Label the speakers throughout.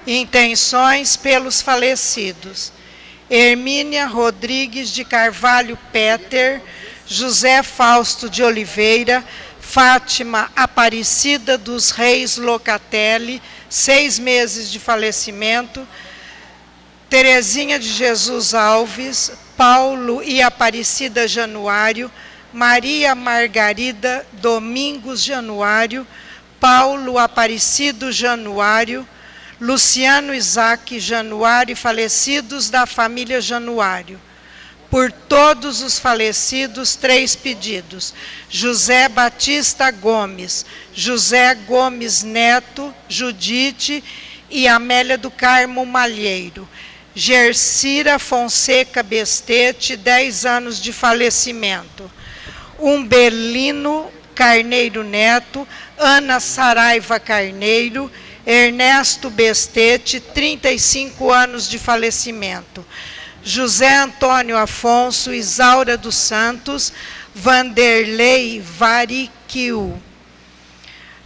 Speaker 1: Intenções pelos falecidos: Hermínia Rodrigues de Carvalho Peter, José Fausto de Oliveira, Fátima Aparecida dos Reis Locatelli, 6 meses de falecimento, Terezinha de Jesus Alves, Paulo e Aparecida Januário, Maria Margarida Domingos Januário, Paulo Aparecido Januário, Luciano Isaac Januário, falecidos da família Januário. Por todos os falecidos, 3 pedidos: José Batista Gomes, José Gomes Neto, Judite e Amélia do Carmo Malheiro. Gersira Fonseca Bestete, 10 anos de falecimento. Umbelino Carneiro Neto, Ana Saraiva Carneiro, Ernesto Bestete, 35 anos de falecimento. José Antônio Afonso, Isaura dos Santos, Vanderlei Variquiu.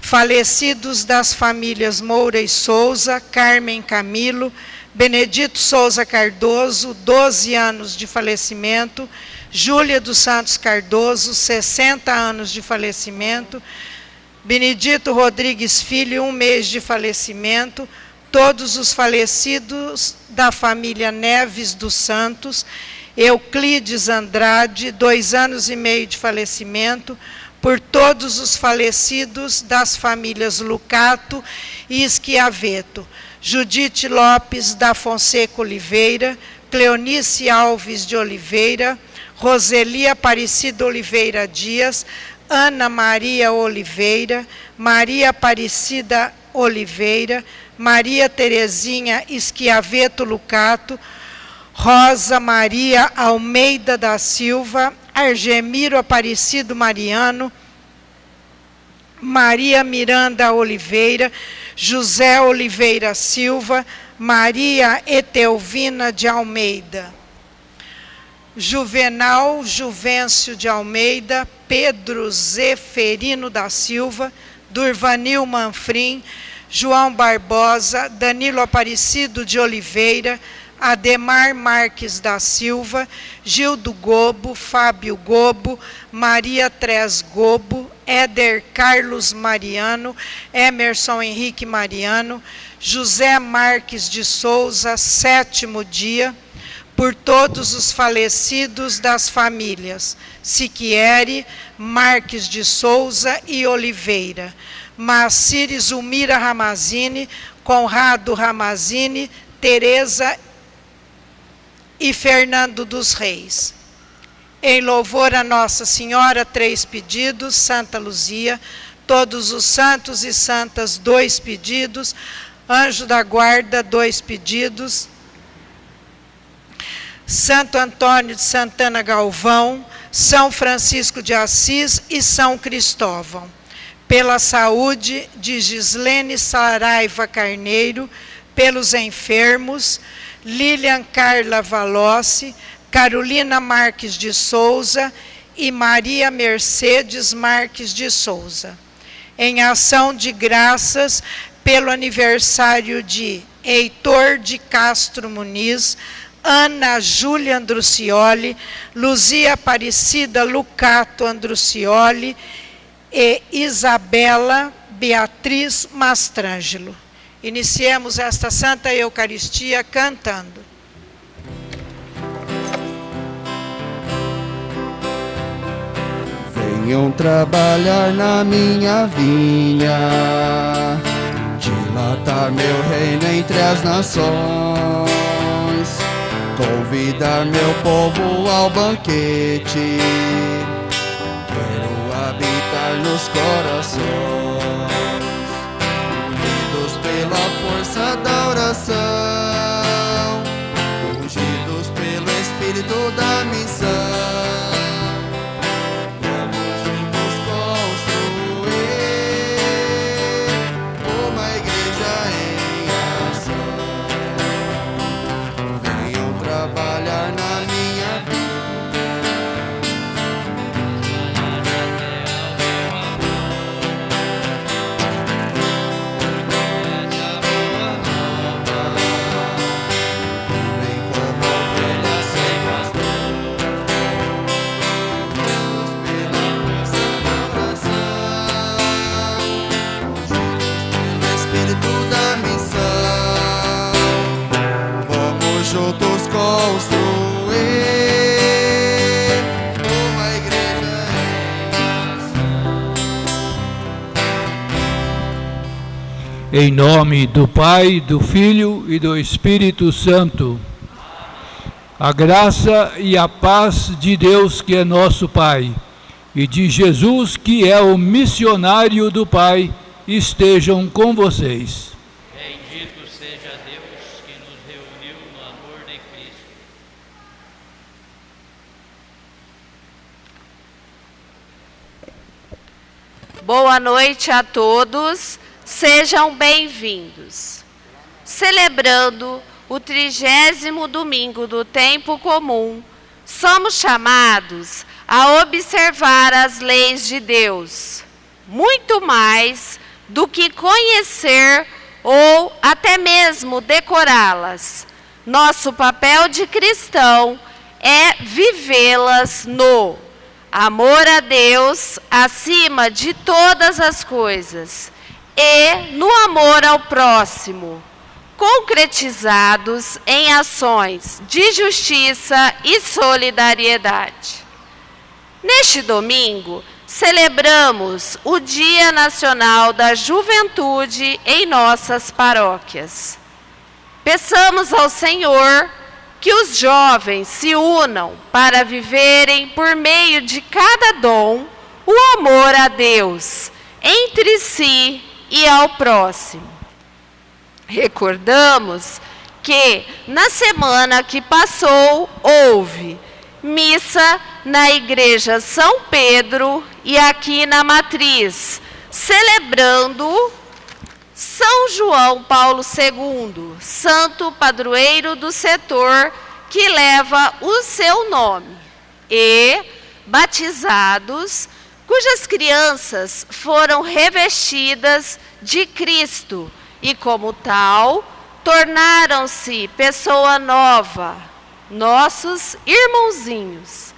Speaker 1: Falecidos das famílias Moura e Souza, Carmen Camilo, Benedito Souza Cardoso, 12 anos de falecimento. Júlia dos Santos Cardoso, 60 anos de falecimento. Benedito Rodrigues Filho, 1 mês de falecimento. Todos os falecidos da família Neves dos Santos. Euclides Andrade, 2 anos e meio de falecimento. Por todos os falecidos das famílias Lucato e Schiavetto. Judite Lopes da Fonseca Oliveira, Cleonice Alves de Oliveira, Roseli Aparecida Oliveira Dias, Ana Maria Oliveira, Maria Aparecida Oliveira, Maria Terezinha Schiavetto Lucato, Rosa Maria Almeida da Silva, Argemiro Aparecido Mariano, Maria Miranda Oliveira, José Oliveira Silva, Maria Etelvina de Almeida. Juvenal Juvencio de Almeida, Pedro Zeferino da Silva, Durvanil Manfrim, João Barbosa, Danilo Aparecido de Oliveira, Ademar Marques da Silva, Gildo Gobo, Fábio Gobo, Maria Tres Gobo, Éder Carlos Mariano, Emerson Henrique Mariano, José Marques de Souza, 7º dia. Por todos os falecidos das famílias Siquieri, Marques de Souza e Oliveira, Macir Zulmira Ramazini, Conrado Ramazini, Tereza e Fernando dos Reis. Em louvor a Nossa Senhora, 3 pedidos, Santa Luzia, todos os santos e santas, 2 pedidos, Anjo da Guarda, 2 pedidos, Santo Antônio de Santana Galvão, São Francisco de Assis e São Cristóvão. Pela saúde de Gislene Saraiva Carneiro, pelos enfermos, Lilian Carla Valossi, Carolina Marques de Souza e Maria Mercedes Marques de Souza. Em ação de graças pelo aniversário de Heitor de Castro Muniz, Ana Júlia Andrucioli, Luzia Aparecida Lucato Andrucioli e Isabela Beatriz Mastrangelo. Iniciemos esta Santa Eucaristia cantando.
Speaker 2: Venham trabalhar na minha vinha, dilatar meu reino entre as nações, convidar meu povo ao banquete, quero habitar nos corações, unidos pela força da oração, ungidos pelo Espírito da missão. espírito da missão. Vamos juntos construir uma igreja
Speaker 3: em nome do Pai, do Filho e do Espírito Santo. A graça e a paz de Deus, que é nosso Pai, e de Jesus, que é o missionário do Pai, estejam com vocês.
Speaker 4: Bendito seja Deus que nos reuniu no amor de Cristo.
Speaker 5: Boa noite a todos, sejam bem-vindos. Celebrando o 30º domingo do tempo comum, somos chamados a observar as leis de Deus, muito mais do que conhecer ou até mesmo decorá-las. Nosso papel de cristão é vivê-las no amor a Deus acima de todas as coisas e no amor ao próximo, concretizados em ações de justiça e solidariedade. Neste domingo, celebramos o Dia Nacional da Juventude em nossas paróquias. Peçamos ao Senhor que os jovens se unam para viverem por meio de cada dom o amor a Deus, entre si e ao próximo. Recordamos que na semana que passou houve missa na Igreja São Pedro e aqui na Matriz, celebrando São João Paulo II, santo padroeiro do setor que leva o seu nome, e batizados, cujas crianças foram revestidas de Cristo e, como tal, tornaram-se pessoa nova, nossos irmãozinhos.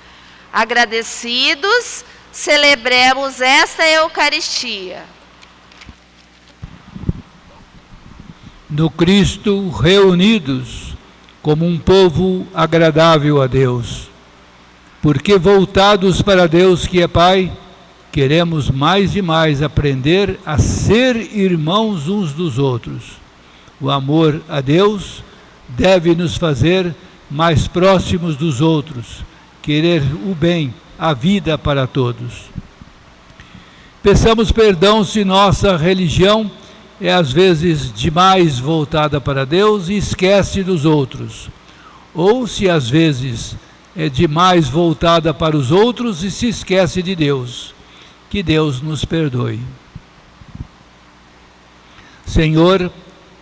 Speaker 5: Agradecidos, celebremos esta Eucaristia.
Speaker 3: No Cristo, reunidos como um povo agradável a Deus, porque voltados para Deus que é Pai, queremos mais e mais aprender a ser irmãos uns dos outros. O amor a Deus deve nos fazer mais próximos dos outros, querer o bem, a vida para todos. Peçamos perdão se nossa religião é às vezes demais voltada para Deus e esquece dos outros, ou se às vezes é demais voltada para os outros e se esquece de Deus. Que Deus nos perdoe. Senhor,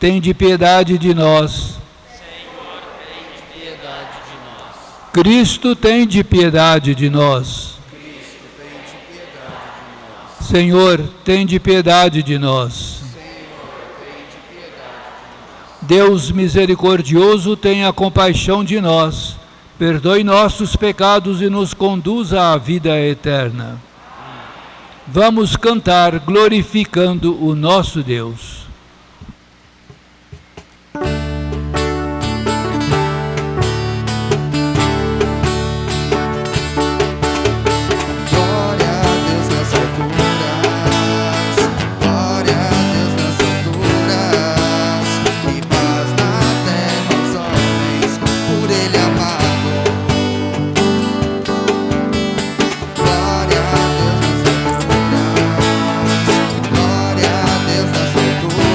Speaker 3: tende piedade de nós.
Speaker 4: Senhor, tende piedade de nós.
Speaker 3: Cristo, tende piedade de nós.
Speaker 2: Cristo, tende piedade de nós.
Speaker 3: Senhor, tende piedade de nós.
Speaker 2: Senhor, tende piedade de nós.
Speaker 3: Deus misericordioso, tenha compaixão de nós, perdoe nossos pecados e nos conduza à vida eterna. Vamos cantar glorificando o nosso Deus.
Speaker 2: Glória a Deus nas alturas, glória a Deus nas alturas, e paz na terra aos homens, por Ele amado. Glória a Deus nas alturas, glória a Deus nas alturas.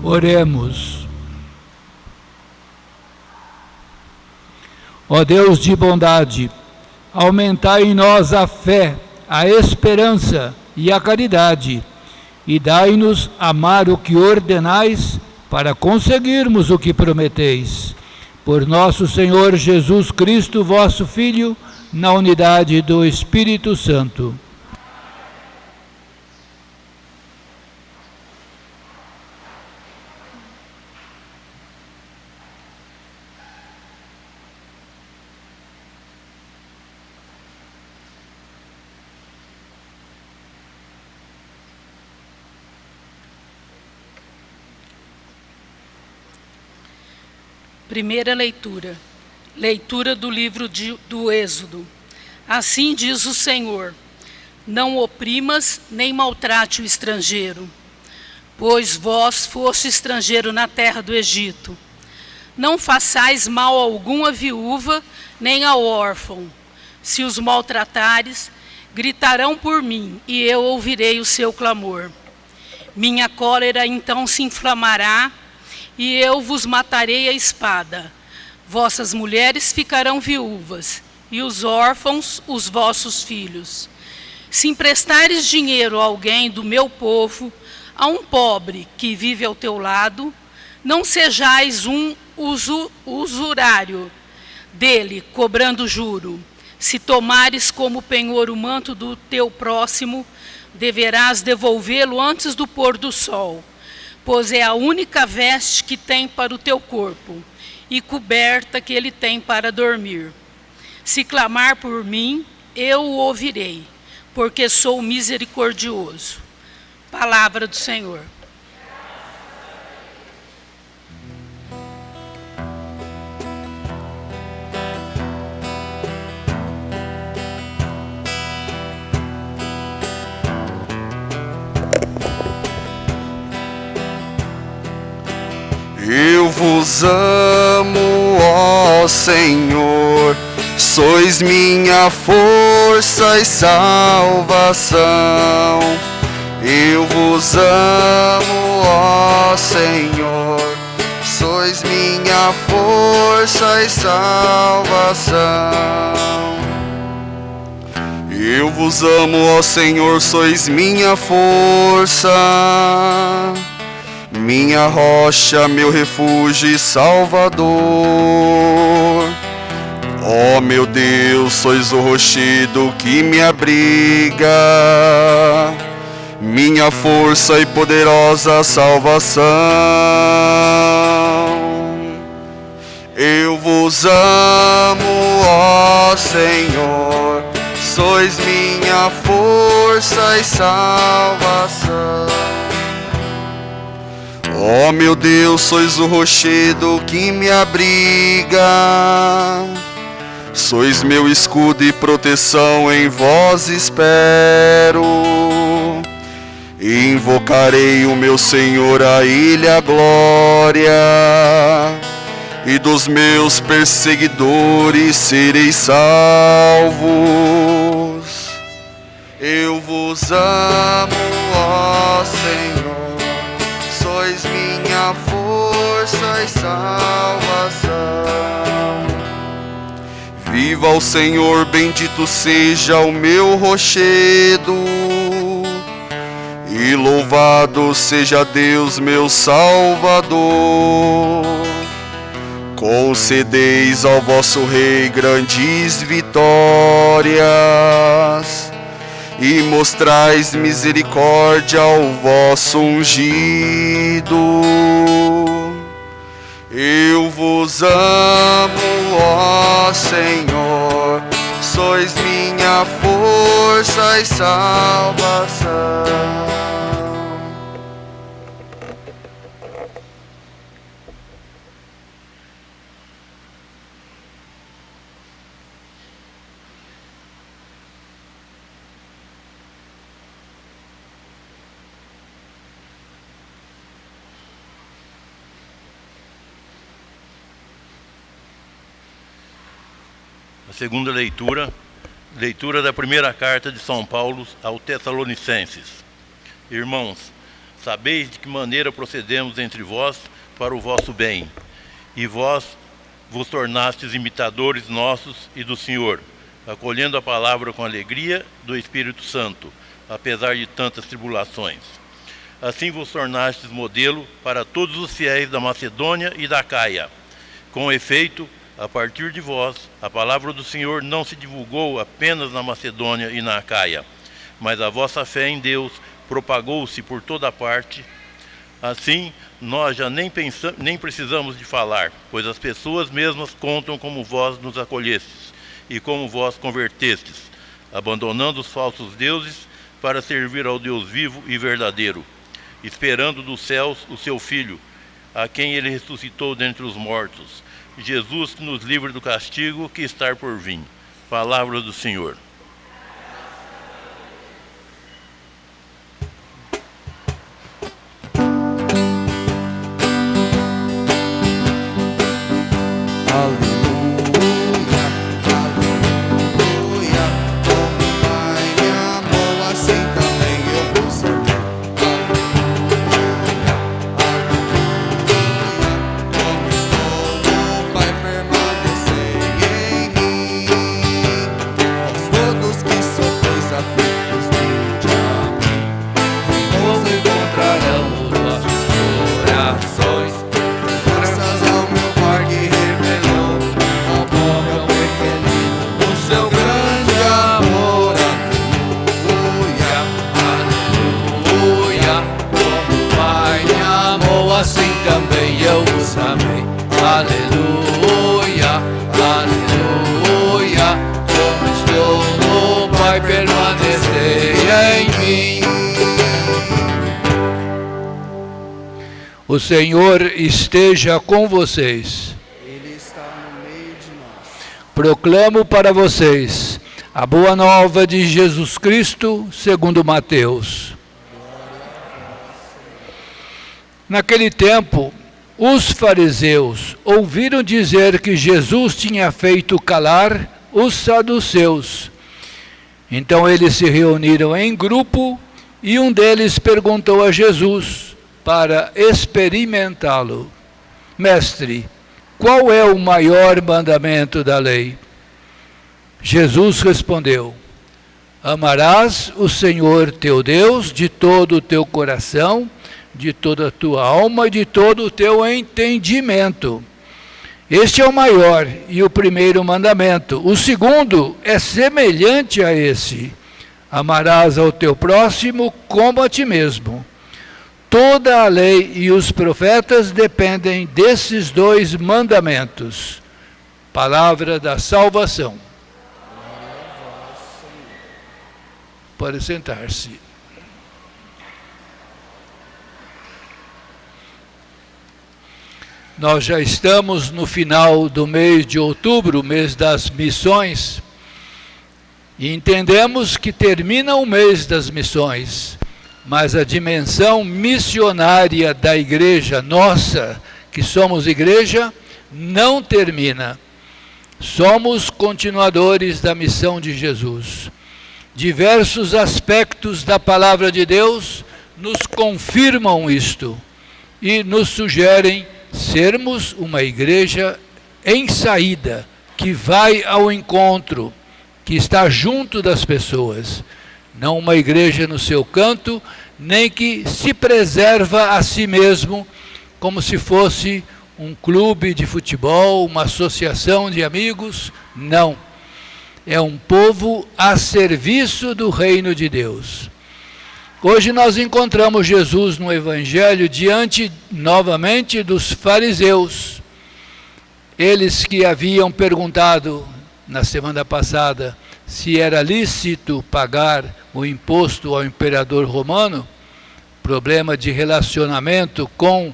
Speaker 3: Oremos. Ó Deus de bondade, aumentai em nós a fé, a esperança e a caridade, e dai-nos amar o que ordenais, para conseguirmos o que prometeis. Por nosso Senhor Jesus Cristo, vosso Filho, na unidade do Espírito Santo.
Speaker 6: Primeira leitura. Leitura do livro do Êxodo. Assim diz o Senhor: não oprimas nem maltrate o estrangeiro, pois vós foste estrangeiro na terra do Egito. Não façais mal algum à viúva, nem ao órfão. Se os maltratares, gritarão por mim, e eu ouvirei o seu clamor. Minha cólera então se inflamará, e eu vos matarei a espada. Vossas mulheres ficarão viúvas, e os órfãos, os vossos filhos. Se emprestares dinheiro a alguém do meu povo, a um pobre que vive ao teu lado, não sejais um usurário dele, cobrando juro. Se tomares como penhor o manto do teu próximo, deverás devolvê-lo antes do pôr do sol, pois é a única veste que tem para o teu corpo, e coberta que ele tem para dormir. Se clamar por mim, eu o ouvirei, porque sou misericordioso. Palavra do Senhor.
Speaker 2: Eu vos amo, ó Senhor, sois minha força e salvação. Eu vos amo, ó Senhor, sois minha força e salvação. Eu vos amo, ó Senhor, sois minha força, minha rocha, meu refúgio e salvador. Ó meu Deus, sois o rochedo que me abriga, minha força e poderosa salvação. Eu vos amo, ó Senhor, sois minha força e salvação. Ó meu Deus, sois o rochedo que me abriga, sois meu escudo e proteção, em vós espero. Invocarei o meu Senhor, a Ele a glória, e dos meus perseguidores serei salvos. Eu vos amo, ó Senhor, sois minha força e salvação. Viva o Senhor, bendito seja o meu rochedo, e louvado seja Deus meu Salvador. Concedeis ao vosso Rei grandes vitórias, e mostrais misericórdia ao vosso ungido. Eu vos amo, ó Senhor, sois minha força e salvação.
Speaker 7: A segunda leitura, leitura da primeira carta de São Paulo aos Tessalonicenses. Irmãos, Sabeis de que maneira procedemos entre vós para o vosso bem, e vós vos tornastes imitadores nossos e do Senhor, acolhendo a palavra com alegria do Espírito Santo, apesar de tantas tribulações. Assim vos tornastes modelo para todos os fiéis da Macedônia e da Acaia. Com efeito, a partir de vós, a palavra do Senhor não se divulgou apenas na Macedônia e na Acaia, mas a vossa fé em Deus propagou-se por toda parte. Assim, nós já nem precisamos de falar, pois as pessoas mesmas contam como vós nos acolhestes e como vós convertestes, abandonando os falsos deuses para servir ao Deus vivo e verdadeiro, esperando dos céus o seu Filho, a quem ele ressuscitou dentre os mortos, Jesus, que nos livre do castigo que está por vir. Palavra do Senhor.
Speaker 3: O Senhor esteja com vocês.
Speaker 2: Ele está no meio de nós.
Speaker 3: Proclamo para vocês a boa nova de Jesus Cristo, segundo Mateus. Naquele tempo, os fariseus ouviram dizer que Jesus tinha feito calar os saduceus. Então eles se reuniram em grupo e um deles perguntou a Jesus, para experimentá-lo: Mestre, qual é o maior mandamento da lei? Jesus respondeu: Amarás o Senhor teu Deus de todo o teu coração, de toda a tua alma e de todo o teu entendimento. Este é o maior e o primeiro mandamento. O segundo é semelhante a esse: amarás ao teu próximo como a ti mesmo. Toda a lei e os profetas dependem desses dois mandamentos. Palavra da salvação. Pode sentar-se. Nós já estamos no final do mês de outubro, mês das missões, e entendemos que termina o mês das missões. Mas a dimensão missionária da igreja nossa, que somos igreja, não termina. Somos continuadores da missão de Jesus. Diversos aspectos da palavra de Deus nos confirmam isto e nos sugerem sermos uma igreja em saída, que vai ao encontro, que está junto das pessoas. Não uma igreja no seu canto, nem que se preserva a si mesmo, como se fosse um clube de futebol, uma associação de amigos. Não. É um povo a serviço do reino de Deus. Hoje nós encontramos Jesus no Evangelho diante, novamente, dos fariseus. Eles que haviam perguntado, na semana passada, se era lícito pagar o imposto ao imperador romano, problema de relacionamento com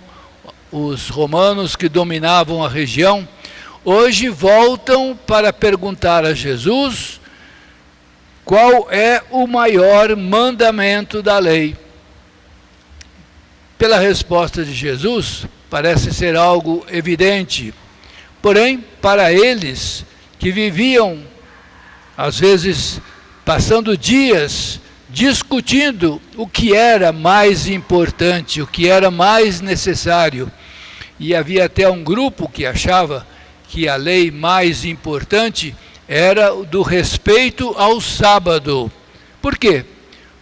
Speaker 3: os romanos que dominavam a região, hoje voltam para perguntar a Jesus qual é o maior mandamento da lei. Pela resposta de Jesus, parece ser algo evidente, porém, para eles que viviam às vezes passando dias discutindo o que era mais importante, o que era mais necessário. E havia até um grupo que achava que a lei mais importante era do respeito ao sábado. Por quê?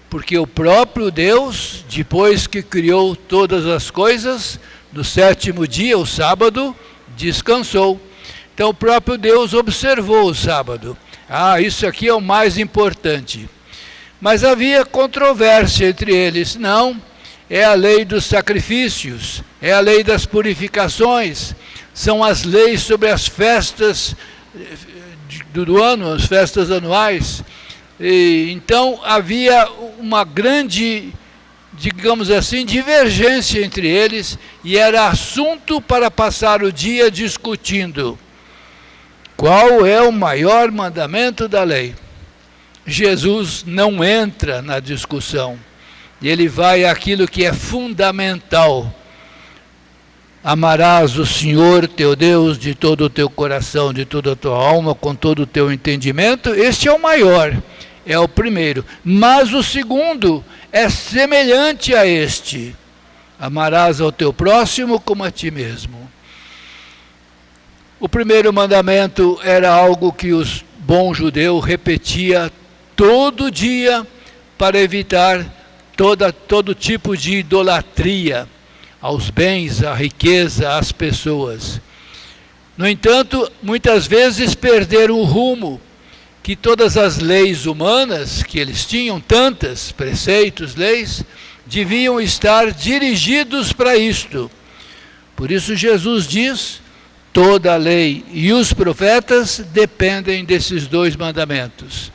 Speaker 3: Porque o próprio Deus, depois que criou todas as coisas, no sétimo dia, o sábado, descansou. Então o próprio Deus observou o sábado. Isso aqui é o mais importante. Mas havia controvérsia entre eles. Não, é a lei dos sacrifícios, é a lei das purificações, são as leis sobre as festas do ano, as festas anuais. E, então havia uma grande, digamos assim, divergência entre eles, e era assunto para passar o dia discutindo qual é o maior mandamento da lei. Jesus não entra na discussão, ele vai àquilo que é fundamental. Amarás o Senhor teu Deus de todo o teu coração, de toda a tua alma, com todo o teu entendimento. Este é o maior, é o primeiro. Mas o segundo é semelhante a este: amarás ao teu próximo como a ti mesmo. O primeiro mandamento era algo que o bom judeu repetia todo dia para evitar todo tipo de idolatria aos bens, à riqueza, às pessoas. No entanto, muitas vezes perderam o rumo, que todas as leis humanas que eles tinham, tantas preceitos, leis, deviam estar dirigidos para isto. Por isso Jesus diz: toda a lei e os profetas dependem desses dois mandamentos.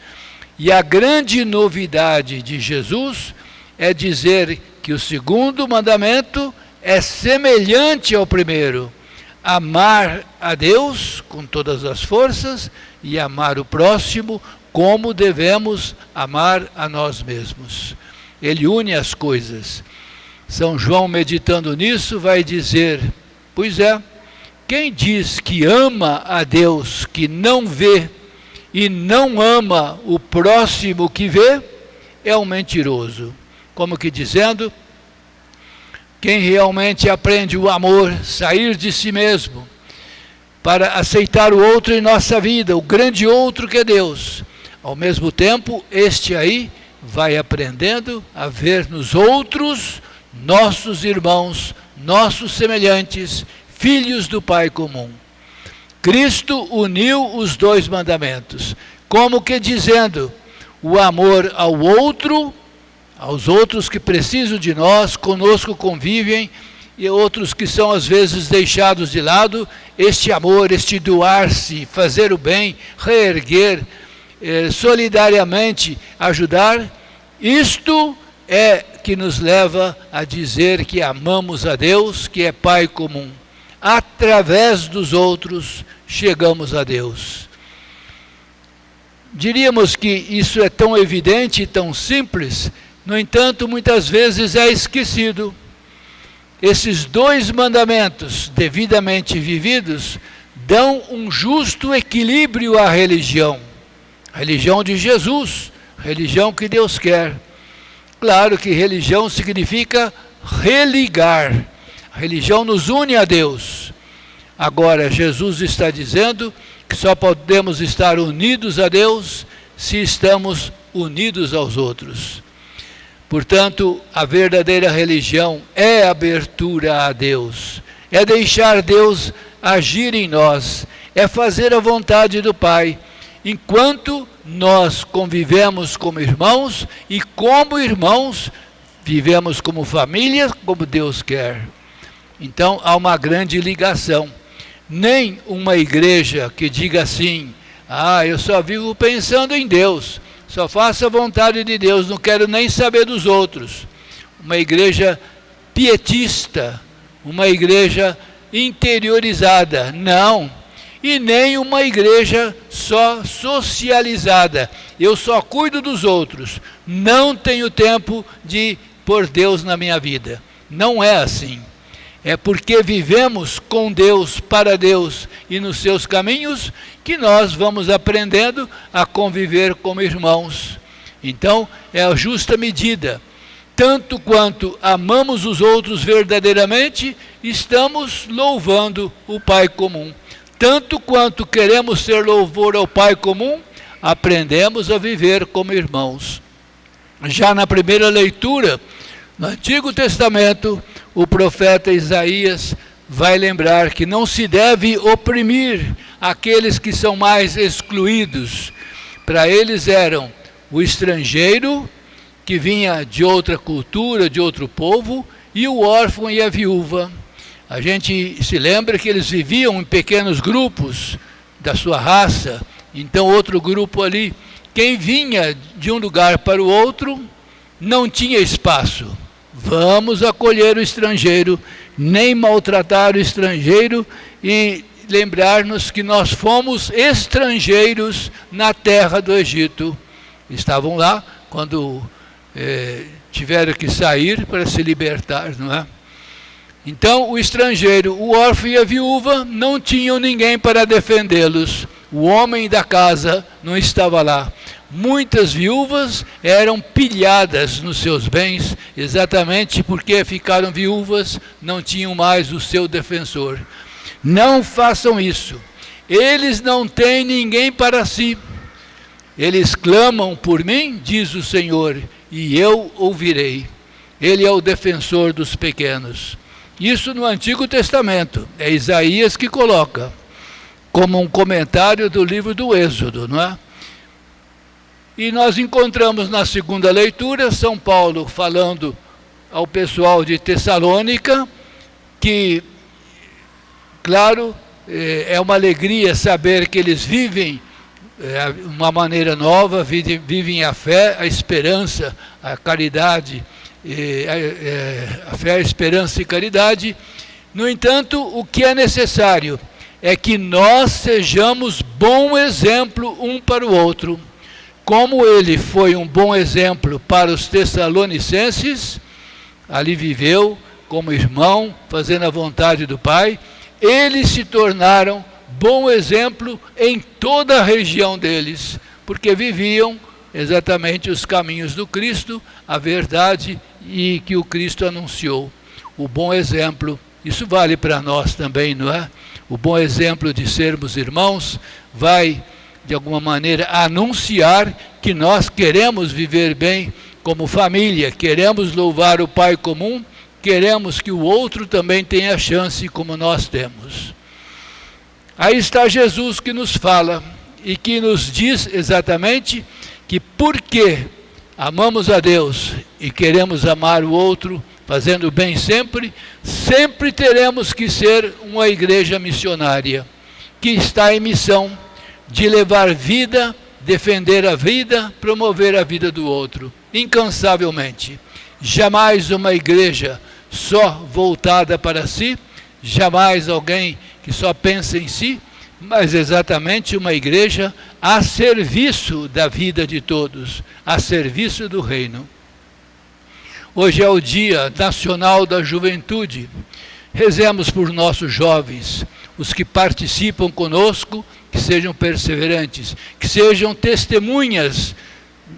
Speaker 3: E a grande novidade de Jesus é dizer que o segundo mandamento é semelhante ao primeiro: amar a Deus com todas as forças e amar o próximo como devemos amar a nós mesmos. Ele une as coisas. São João, meditando nisso, vai dizer: pois é, quem diz que ama a Deus que não vê e não ama o próximo que vê, é um mentiroso. Como que dizendo, quem realmente aprende o amor, sair de si mesmo, para aceitar o outro em nossa vida, o grande outro que é Deus, ao mesmo tempo, este aí vai aprendendo a ver nos outros nossos irmãos, nossos semelhantes, filhos do Pai comum. Cristo uniu os dois mandamentos, como que dizendo, o amor ao outro, aos outros que precisam de nós, conosco convivem, e outros que são às vezes deixados de lado, este amor, este doar-se, fazer o bem, reerguer, solidariamente ajudar, isto é que nos leva a dizer que amamos a Deus, que é Pai comum. Através dos outros chegamos a Deus. Diríamos que isso é tão evidente e tão simples, no entanto, muitas vezes é esquecido. Esses dois mandamentos, devidamente vividos, dão um justo equilíbrio à religião. A religião de Jesus, religião que Deus quer. Claro que religião significa religar. A religião nos une a Deus. Agora, Jesus está dizendo que só podemos estar unidos a Deus se estamos unidos aos outros. Portanto, a verdadeira religião é abertura a Deus, é deixar Deus agir em nós, é fazer a vontade do Pai, enquanto nós convivemos como irmãos e como irmãos vivemos como família, como Deus quer. Então há uma grande ligação. Nem uma igreja que diga assim, eu só vivo pensando em Deus, só faço a vontade de Deus, não quero nem saber dos outros. Uma igreja pietista, uma igreja interiorizada, não. E nem uma igreja só socializada, eu só cuido dos outros, não tenho tempo de pôr Deus na minha vida. Não é assim. É porque vivemos com Deus, para Deus e nos seus caminhos, que nós vamos aprendendo a conviver como irmãos. Então, é a justa medida. Tanto quanto amamos os outros verdadeiramente, estamos louvando o Pai comum. Tanto quanto queremos ser louvor ao Pai comum, aprendemos a viver como irmãos. Já na primeira leitura, no Antigo Testamento, o profeta Isaías vai lembrar que não se deve oprimir aqueles que são mais excluídos. Para eles eram o estrangeiro, que vinha de outra cultura, de outro povo, e o órfão e a viúva. A gente se lembra que eles viviam em pequenos grupos da sua raça, então outro grupo ali. Quem vinha de um lugar para o outro não tinha espaço. Vamos acolher o estrangeiro, nem maltratar o estrangeiro e lembrar-nos que nós fomos estrangeiros na terra do Egito. Estavam lá quando tiveram que sair para se libertar, não é? Então, o estrangeiro, o órfão e a viúva não tinham ninguém para defendê-los. O homem da casa não estava lá. Muitas viúvas eram pilhadas nos seus bens, exatamente porque ficaram viúvas, não tinham mais o seu defensor. Não façam isso. Eles não têm ninguém para si. Eles clamam por mim, diz o Senhor, e eu ouvirei. Ele é o defensor dos pequenos. Isso no Antigo Testamento, é Isaías que coloca, como um comentário do livro do Êxodo, não é? E nós encontramos na segunda leitura, São Paulo falando ao pessoal de Tessalônica, que, claro, é uma alegria saber que eles vivem uma maneira nova, vivem a fé, a esperança, a caridade, a fé, a esperança e caridade. No entanto, o que é necessário é que nós sejamos bom exemplo um para o outro. Como ele foi um bom exemplo para os tessalonicenses, ali viveu como irmão, fazendo a vontade do Pai, eles se tornaram bom exemplo em toda a região deles, porque viviam exatamente os caminhos do Cristo, a verdade e que o Cristo anunciou. O bom exemplo, isso vale para nós também, não é? O bom exemplo de sermos irmãos vai, de alguma maneira, anunciar que nós queremos viver bem como família, queremos louvar o Pai comum, queremos que o outro também tenha chance como nós temos. Aí está Jesus que nos fala e que nos diz exatamente que porque amamos a Deus e queremos amar o outro, fazendo bem sempre, sempre teremos que ser uma igreja missionária, que está em missão de levar vida, defender a vida, promover a vida do outro, incansavelmente. Jamais uma igreja só voltada para si, jamais alguém que só pensa em si, mas exatamente uma igreja a serviço da vida de todos, a serviço do reino. Hoje é o Dia Nacional da Juventude. Rezemos por nossos jovens, os que participam conosco, que sejam perseverantes, que sejam testemunhas,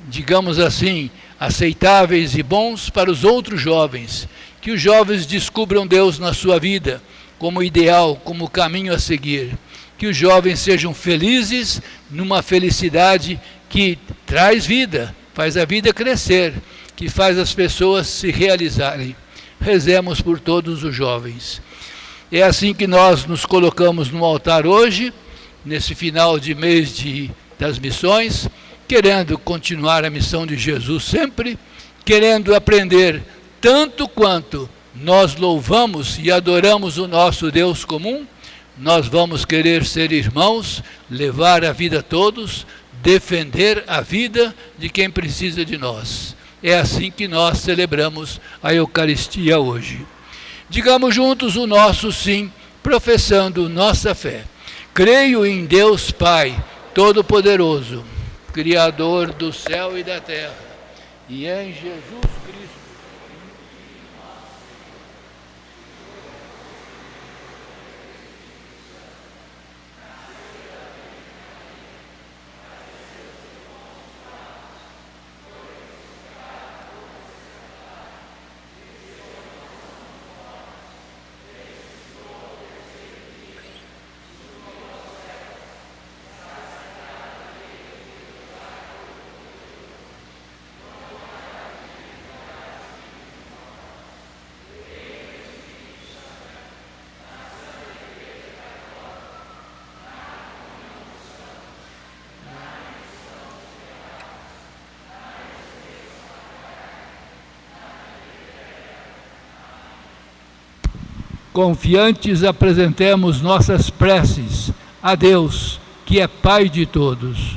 Speaker 3: digamos assim, aceitáveis e bons para os outros jovens, que os jovens descubram Deus na sua vida, como ideal, como caminho a seguir, que os jovens sejam felizes numa felicidade que traz vida, faz a vida crescer, que faz as pessoas se realizarem. Rezemos por todos os jovens. É assim que nós nos colocamos no altar hoje, nesse final de mês das missões, querendo continuar a missão de Jesus sempre, querendo aprender tanto quanto nós louvamos e adoramos o nosso Deus comum, nós vamos querer ser irmãos, levar a vida a todos, defender a vida de quem precisa de nós. É assim que nós celebramos a Eucaristia hoje. Digamos juntos o nosso sim, professando nossa fé. Creio em Deus Pai, Todo-Poderoso, Criador do céu e da terra, e em Jesus Cristo, confiantes apresentemos nossas preces a Deus, que é Pai de todos.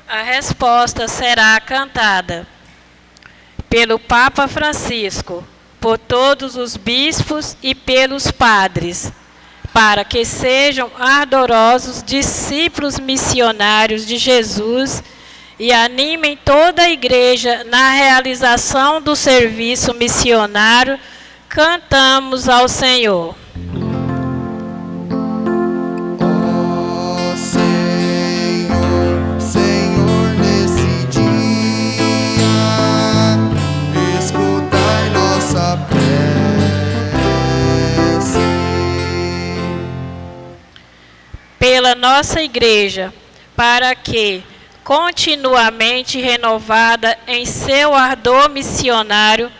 Speaker 8: A resposta será cantada pelo Papa Francisco, por todos os bispos e pelos padres, para que sejam ardorosos discípulos missionários de Jesus e animem toda a Igreja na realização do serviço missionário. Cantamos ao Senhor. Pela nossa Igreja, para que, continuamente renovada em seu ardor missionário,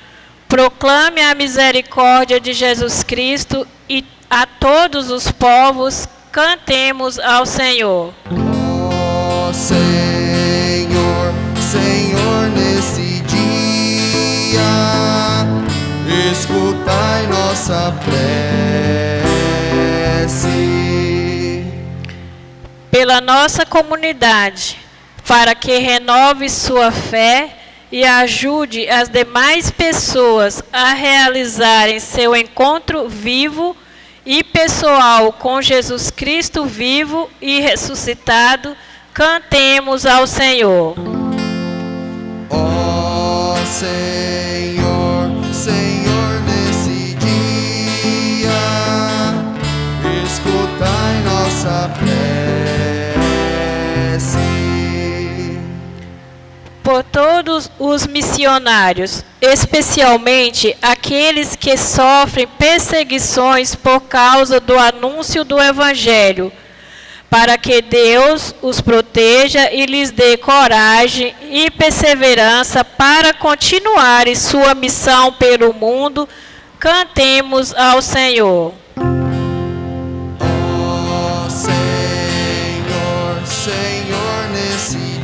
Speaker 8: proclame a misericórdia de Jesus Cristo e a todos os povos, cantemos ao Senhor.
Speaker 2: Ó Senhor, Senhor, nesse dia, escutai nossa prece.
Speaker 8: Pela nossa comunidade, para que renove sua fé e ajude as demais pessoas a realizarem seu encontro vivo e pessoal com Jesus Cristo vivo e ressuscitado, cantemos ao Senhor.
Speaker 2: Ó Senhor, Senhor, nesse dia, escutai nossa prece.
Speaker 8: Por todos os missionários, especialmente aqueles que sofrem perseguições por causa do anúncio do Evangelho, para que Deus os proteja e lhes dê coragem e perseverança para continuarem sua missão pelo mundo, cantemos ao Senhor.
Speaker 2: Ó Senhor, Senhor, nesse dia,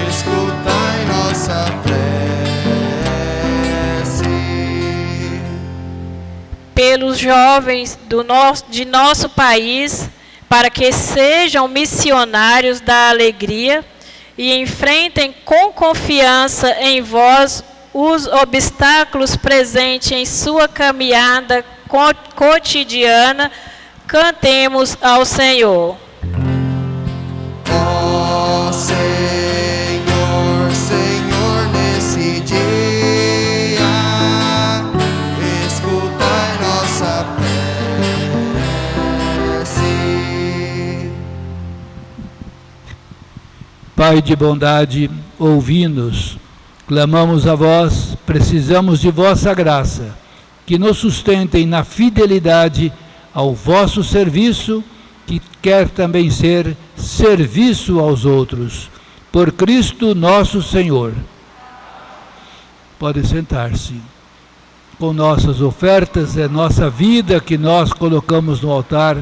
Speaker 2: escutai nossa prece.
Speaker 8: Pelos jovens de nosso país, para que sejam missionários da alegria e enfrentem com confiança em vós os obstáculos presentes em sua caminhada cotidiana, cantemos ao Senhor.
Speaker 2: Ó Senhor, Senhor, nesse dia, escutai nossa prece.
Speaker 3: Pai de bondade, ouvi-nos. Clamamos a vós, precisamos de vossa graça, que nos sustentem na fidelidade ao vosso serviço, que quer também ser serviço aos outros. Por Cristo nosso Senhor. Pode sentar-se. Com nossas ofertas, é nossa vida que nós colocamos no altar,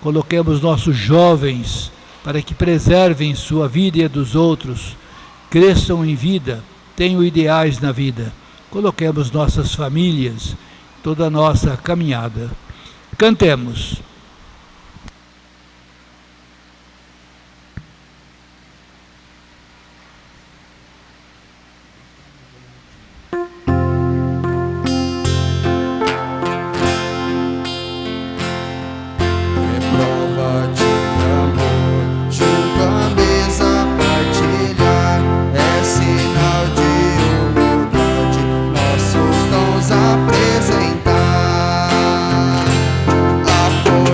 Speaker 3: coloquemos nossos jovens, para que preservem sua vida e a dos outros, cresçam em vida, tenham ideais na vida. Coloquemos nossas famílias, toda a nossa caminhada. Cantemos.
Speaker 2: Apresentar a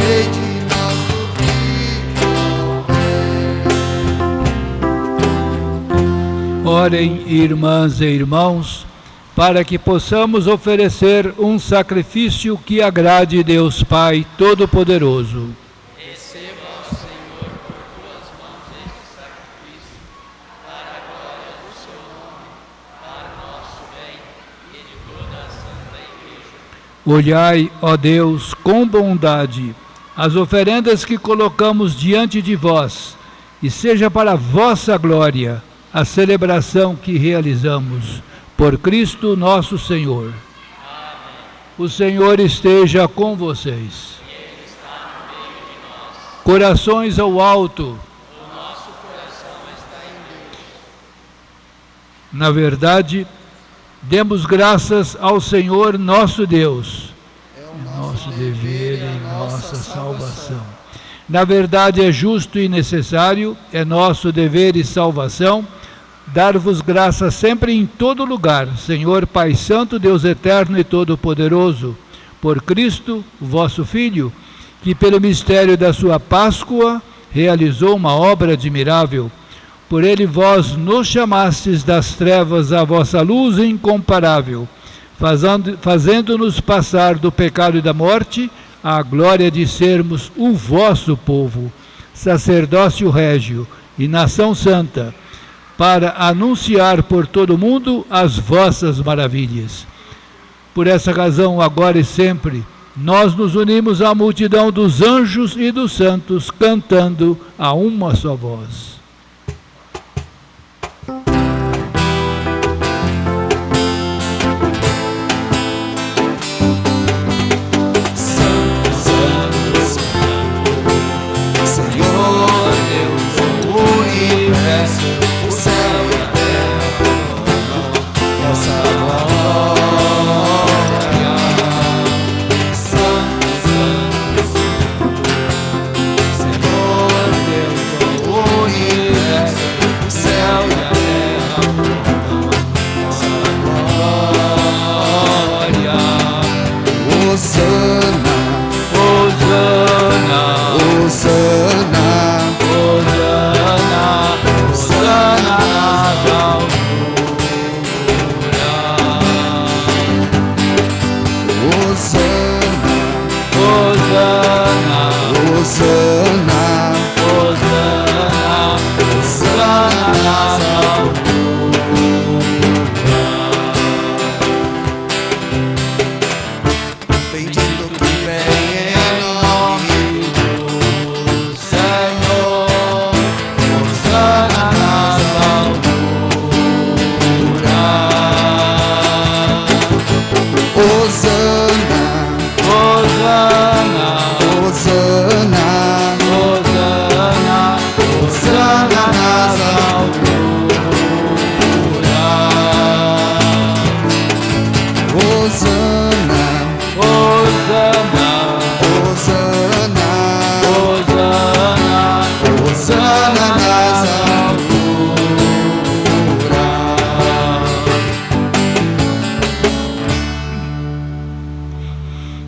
Speaker 2: Rei de nosso Cristo.
Speaker 3: Orem, irmãs e irmãos, para que possamos oferecer um sacrifício que agrade Deus Pai Todo-Poderoso.
Speaker 4: Receba, ó Senhor, por tuas mãos este sacrifício, para a glória do seu nome, para o nosso bem e de toda a Santa Igreja.
Speaker 3: Olhai, ó Deus, com bondade as oferendas que colocamos diante de vós, e seja para a vossa glória a celebração que realizamos. Por Cristo nosso Senhor.
Speaker 4: Amém.
Speaker 3: O Senhor esteja com vocês.
Speaker 4: E Ele está no meio de nós.
Speaker 3: Corações ao alto.
Speaker 4: O nosso coração está em Deus.
Speaker 3: Na verdade, demos graças ao Senhor nosso Deus.
Speaker 2: É
Speaker 3: Nosso dever e nossa salvação. Na verdade, é justo e necessário, é nosso dever e salvação, dar-vos graça sempre em todo lugar, Senhor Pai Santo, Deus Eterno e Todo-Poderoso, por Cristo, vosso Filho, que pelo mistério da sua Páscoa realizou uma obra admirável. Por ele vós nos chamastes das trevas à vossa luz incomparável, fazendo-nos passar do pecado e da morte à glória de sermos o vosso povo, sacerdócio régio e nação santa, para anunciar por todo o mundo as vossas maravilhas. Por essa razão, agora e sempre, nós nos unimos à multidão dos anjos e dos santos, cantando a uma só voz.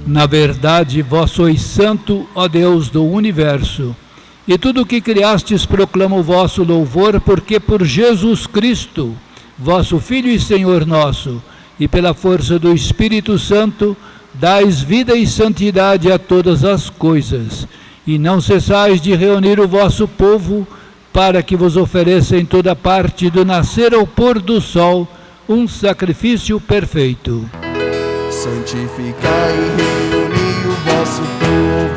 Speaker 3: Na verdade, vós sois santo, ó Deus do universo, e tudo o que criastes proclama o vosso louvor, porque por Jesus Cristo, vosso Filho e Senhor nosso, e pela força do Espírito Santo, dais vida e santidade a todas as coisas, e não cessais de reunir o vosso povo, para que vos ofereça em toda parte, do nascer ao pôr do sol, um sacrifício perfeito.
Speaker 2: Santificai e reuni o vosso povo.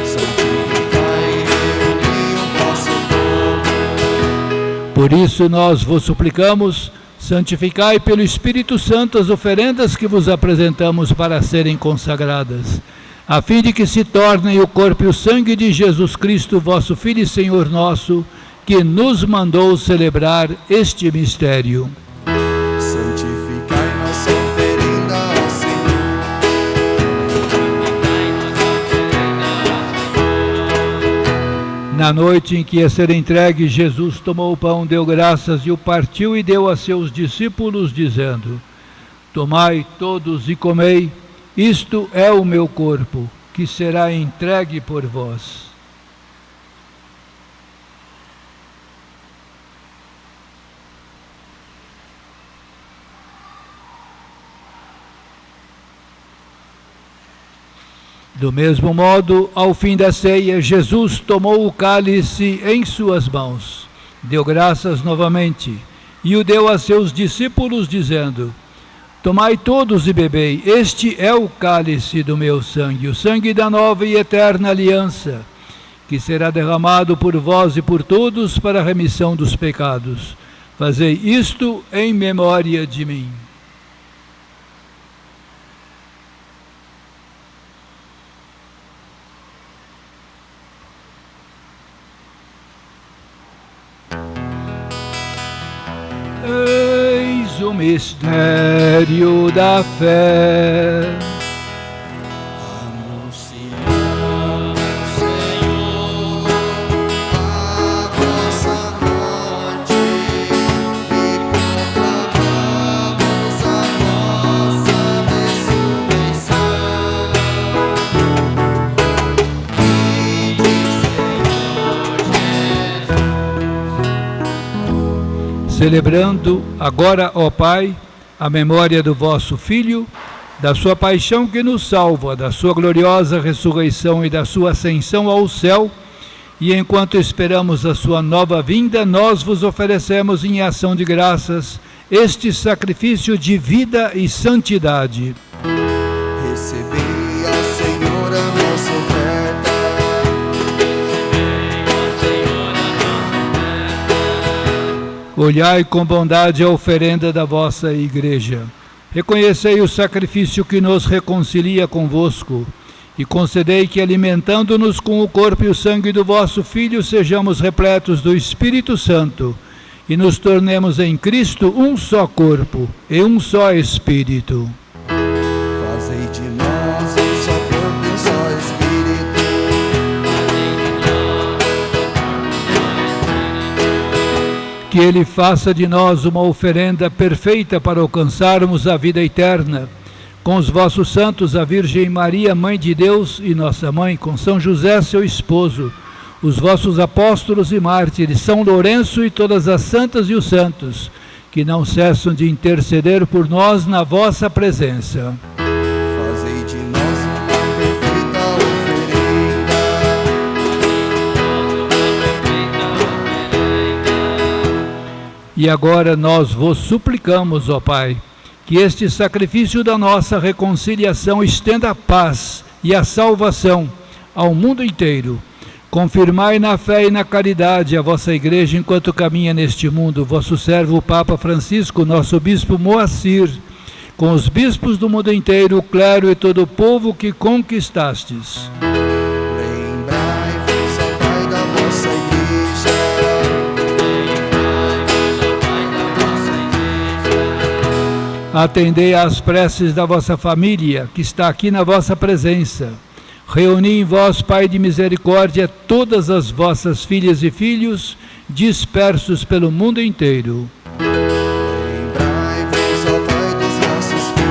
Speaker 2: Santificai e reuni o vosso povo.
Speaker 3: Por isso nós vos suplicamos, santificai pelo Espírito Santo as oferendas que vos apresentamos para serem consagradas, a fim de que se tornem o corpo e o sangue de Jesus Cristo, vosso Filho e Senhor nosso, que nos mandou celebrar este mistério.
Speaker 2: Santificai nossa oferenda, ó Senhor.
Speaker 3: Na noite em que ia ser entregue, Jesus tomou o pão, deu graças e o partiu e deu a seus discípulos, dizendo: Tomai todos e comei, isto é o meu corpo, que será entregue por vós. Do mesmo modo, ao fim da ceia, Jesus tomou o cálice em suas mãos, deu graças novamente e o deu a seus discípulos, dizendo: Tomai todos e bebei, este é o cálice do meu sangue, o sangue da nova e eterna aliança, que será derramado por vós e por todos para a remissão dos pecados. Fazei isto em memória de mim. Eis o mistério da fé.
Speaker 2: Anunciamos, Senhor, a vossa morte e proclamamos a vossa ressurreição. Vinde, Senhor Jesus.
Speaker 3: Celebrando agora, ó Pai, a memória do vosso Filho, da sua paixão que nos salva, da sua gloriosa ressurreição e da sua ascensão ao céu, e enquanto esperamos a sua nova vinda, nós vos oferecemos em ação de graças este sacrifício de vida e santidade.
Speaker 2: Recebei, ó Senhor, a nossa oferta.
Speaker 3: Olhai com bondade a oferenda da vossa Igreja. Reconhecei o sacrifício que nos reconcilia convosco e concedei que, alimentando-nos com o corpo e o sangue do vosso Filho, sejamos repletos do Espírito Santo e nos tornemos em Cristo um só corpo e um só Espírito.
Speaker 2: Fazei de nós um só corpo e um só Espírito.
Speaker 3: Que Ele faça de nós uma oferenda perfeita para alcançarmos a vida eterna. Com os vossos santos, a Virgem Maria, Mãe de Deus e Nossa Mãe, com São José, seu esposo, os vossos apóstolos e mártires, São Lourenço e todas as santas e os santos, que não cessam de interceder por nós na vossa presença.
Speaker 2: Fazei de nós uma perfeita oferenda.
Speaker 3: E agora nós vos suplicamos, ó Pai, que este sacrifício da nossa reconciliação estenda a paz e a salvação ao mundo inteiro. Confirmai na fé e na caridade a vossa Igreja enquanto caminha neste mundo, vosso servo o Papa Francisco, nosso Bispo Moacir, com os bispos do mundo inteiro, o clero e todo o povo que conquistastes.
Speaker 2: Lembrai-vos, ó Pai, da vossa Igreja.
Speaker 3: Atendei às preces da vossa família, que está aqui na vossa presença. Reuni em vós, Pai de misericórdia, todas as vossas filhas e filhos, dispersos pelo mundo inteiro.
Speaker 2: Lembrai-vos, ó Pai, dos nossos filhos.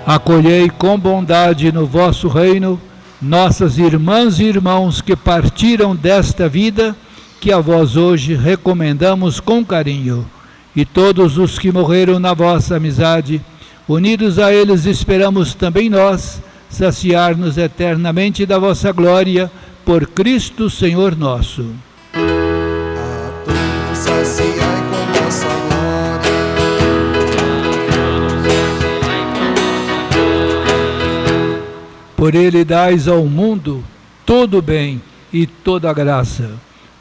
Speaker 3: Acolhei com bondade no vosso reino nossas irmãs e irmãos que partiram desta vida, que a vós hoje recomendamos com carinho. E todos os que morreram na vossa amizade, unidos a eles esperamos também nós, saciar-nos eternamente da vossa glória, por Cristo Senhor nosso.
Speaker 2: A todos saciai com vossa glória.
Speaker 3: Por ele dais ao mundo todo o bem e toda a graça.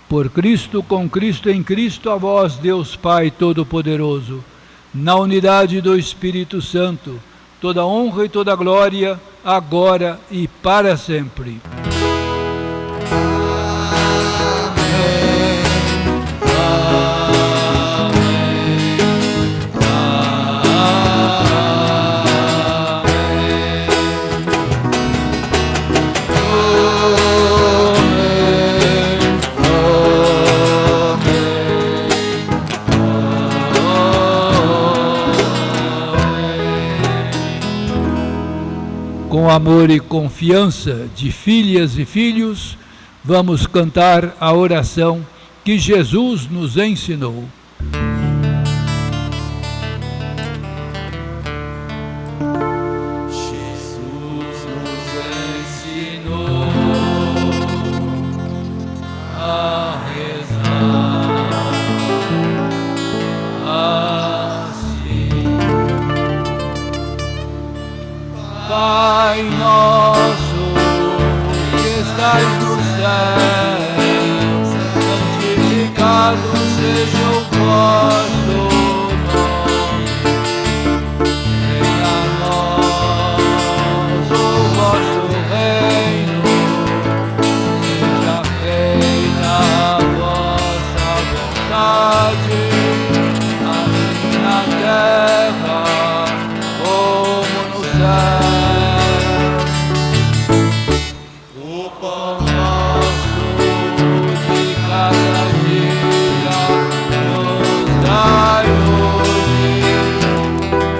Speaker 3: Por Cristo, com Cristo, em Cristo, a vós, Deus Pai Todo-Poderoso, na unidade do Espírito Santo, toda honra e toda glória, agora e para sempre. Com amor e confiança de filhas e filhos, vamos cantar a oração que Jesus nos ensinou.
Speaker 4: Jesus nos ensinou a rezar assim: Pai nosso que estás no céu, santificado seja o vosso nome. Venha a nós o vosso reino, seja feita a vossa vontade, assim na terra como no céu. O pão nosso de cada dia nos dai hoje,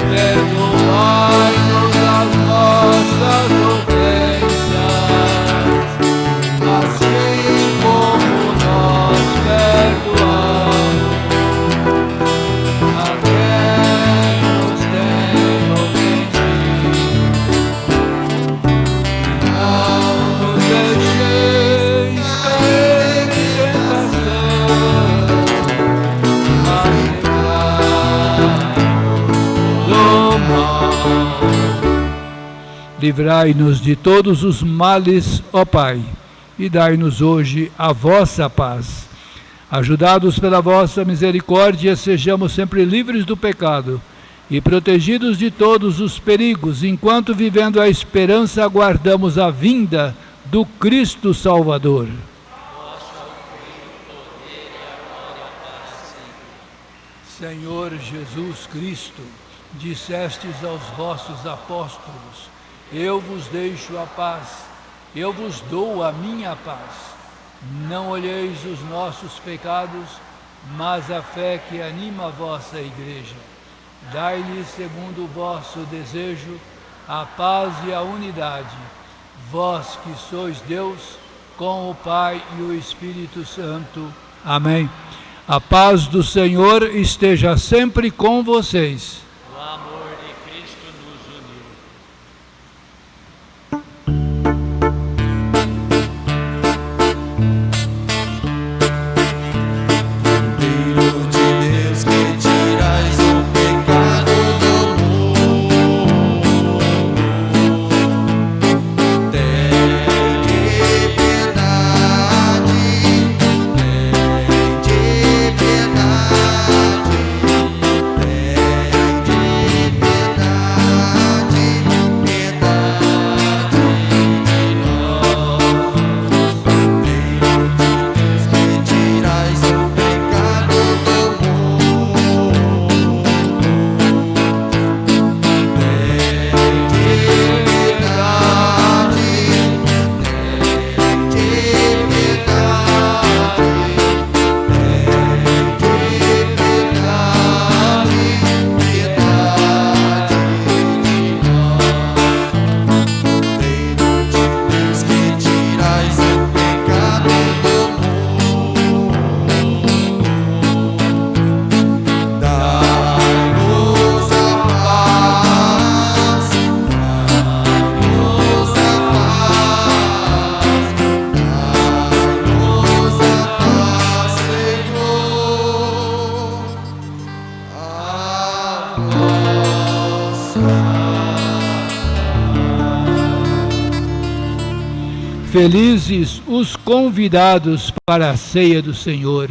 Speaker 4: perdoai-nos as nossas ofensas, assim como nós perdoamos a quem nos tem ofendido. Não nos deixeis cair em tentação, mas livrai-nos do mal.
Speaker 3: Livrai-nos de todos os males, ó Pai, e dai-nos hoje a vossa paz. Ajudados pela vossa misericórdia, sejamos sempre livres do pecado e protegidos de todos os perigos, enquanto, vivendo a esperança, aguardamos a vinda do Cristo Salvador. Senhor Jesus Cristo, dissestes aos vossos apóstolos: eu vos deixo a paz, eu vos dou a minha paz. Não olheis os nossos pecados, mas a fé que anima a vossa igreja. Dai-lhes, segundo o vosso desejo, a paz e a unidade, vós que sois Deus, com o Pai e o Espírito Santo. Amém. A paz do Senhor esteja sempre com vocês.
Speaker 4: O amor de Cristo nos uniu.
Speaker 2: Filho de Deus que tirais o pecado do mundo, tende piedade, tende piedade, tende piedade, piedade de nós. Filho de Deus que tirais o pecado do mundo, tende piedade, tende
Speaker 3: Felizes os convidados para a ceia do Senhor,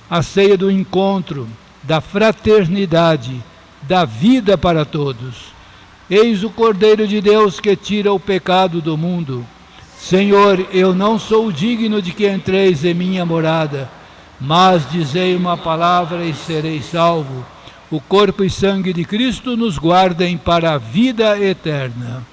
Speaker 3: a ceia do encontro, da fraternidade, da vida para todos. Eis o Cordeiro de Deus que tira o pecado do mundo. Senhor, eu não sou digno de que entreis em minha morada, mas dizei uma palavra e serei salvo. O corpo e sangue de Cristo nos guardem para a vida eterna.